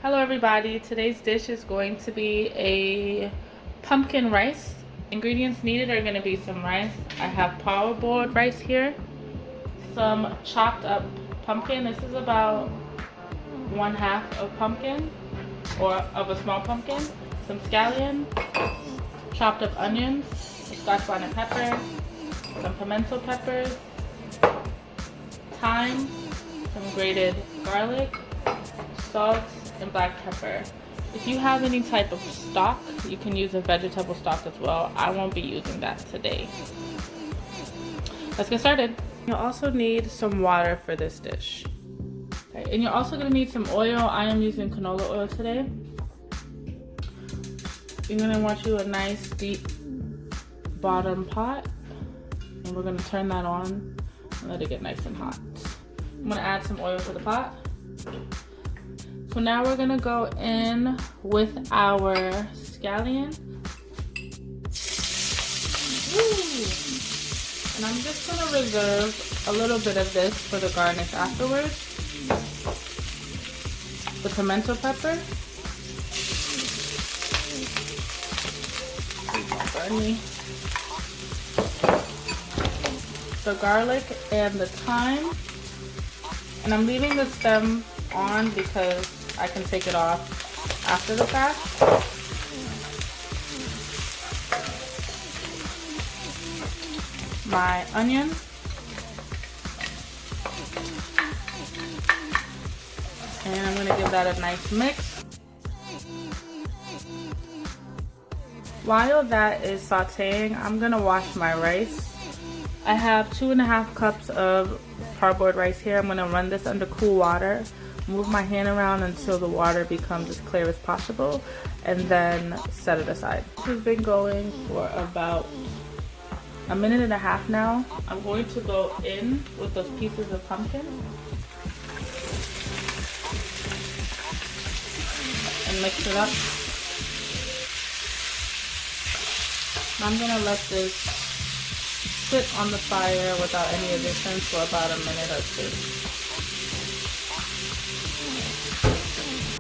Hello everybody, today's dish is going to be a pumpkin rice. Ingredients needed are going to be some rice. I have power boiled rice here, some chopped up pumpkin. This is about 1/2 of pumpkin, or of a small pumpkin, some scallion, chopped up onions, a Scotch bonnet pepper, some pimento peppers, thyme, some grated garlic, salt, and black pepper. If you have any type of stock, you can use a vegetable stock as well. I won't be using that today. Let's get started. You'll also need some water for this dish. Okay, and you're also going to need some oil. I am using canola oil today. You're going to want you a nice deep bottom pot, and we're going to turn that on and let it get nice and hot. I'm going to add some oil to the pot. So now we're gonna go in with our scallion. Ooh. And I'm just gonna reserve a little bit of this for the garnish afterwards. The pimento pepper. Please don't burn me. The garlic and the thyme. And I'm leaving the stem on because I can take it off after the fact. My onion. And I'm going to give that a nice mix. While that is sauteing, I'm going to wash my rice. I have 2.5 cups of parboiled rice here. I'm going to run this under cool water. Move my hand around until the water becomes as clear as possible, and then set it aside. This has been going for about 1.5 minutes now. I'm going to go in with those pieces of pumpkin and mix it up. I'm going to let this sit on the fire without any additions for about 1 minute or 2.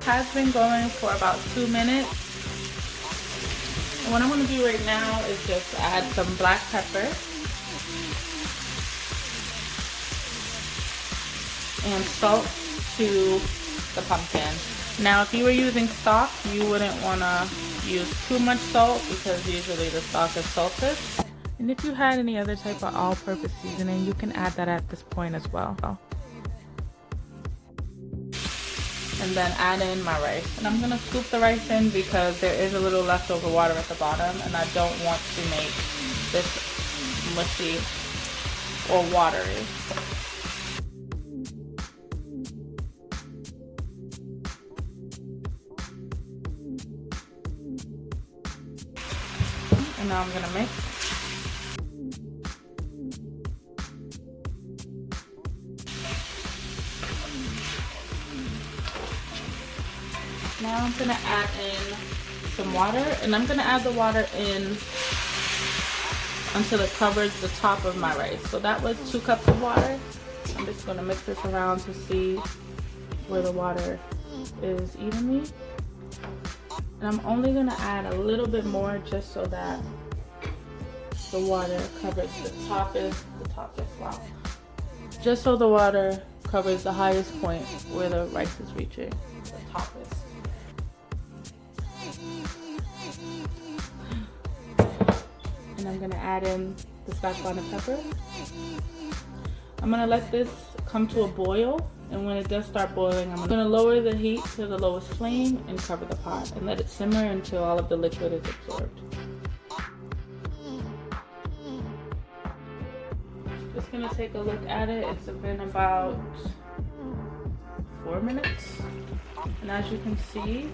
Has been going for about 2 minutes. And what I'm going to do right now is just add some black pepper and salt to the pumpkin. Now if you were using stock, you wouldn't want to use too much salt because usually the stock is salted. And if you had any other type of all-purpose seasoning, you can add that at this point as well. And then add in my rice. And I'm going to scoop the rice in because there is a little leftover water at the bottom, and I don't want to make this mushy or watery. And now I'm going to mix. Now I'm going to add in some water, and I'm going to add the water in until it covers the top of my rice. So that was 2 cups of water. I'm just going to mix this around to see where the water is evenly. And I'm only going to add a little bit more just so that the water covers the toppest, wow. Just so the water covers the highest point where the rice is reaching, the toppest. And I'm going to add in the Scotch bonnet pepper. I'm going to let this come to a boil, and when it does start boiling, I'm going to lower the heat to the lowest flame and cover the pot and let it simmer until all of the liquid is absorbed. Just going to take a look at it. It's been about 4 minutes, and as you can see,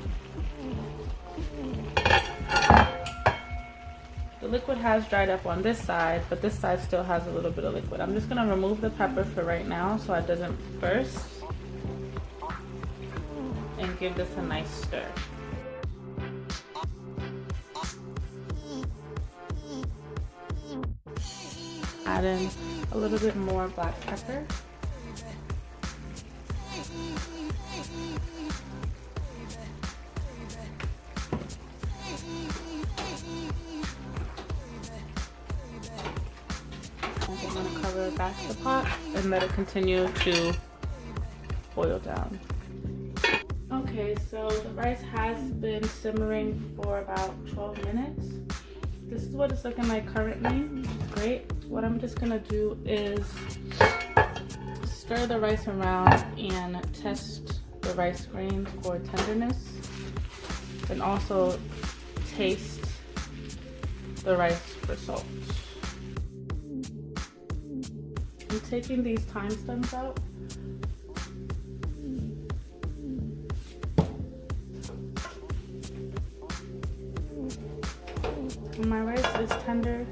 the liquid has dried up on this side, but this side still has a little bit of liquid. I'm just going to remove the pepper for right now so it doesn't burst, and give this a nice stir. Add in a little bit more black pepper. it back to the pot and let it continue to boil down. Okay, so the rice has been simmering for about 12 minutes. This is what it's looking like currently, which is great. What I'm just gonna do is stir the rice around and test the rice grains for tenderness, and also taste the rice for salt. I'm taking these thyme stems out. When my rice is tender,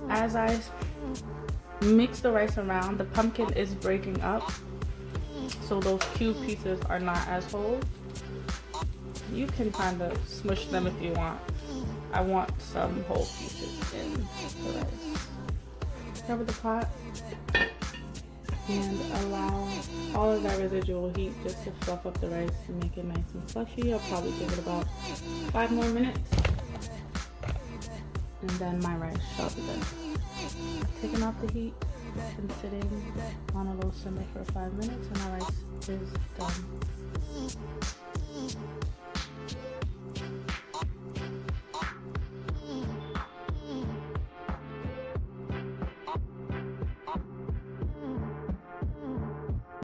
as I mix the rice around, the pumpkin is breaking up, so those cube pieces are not as whole. You can kind of smush them if you want. I want some whole pieces in the rice. Cover the pot and allow all of that residual heat just to fluff up the rice and make it nice and fluffy. I'll probably give it about 5 more minutes, and then my rice shall be done. Taking off the heat and sitting on a low simmer for 5 minutes, and my rice is done.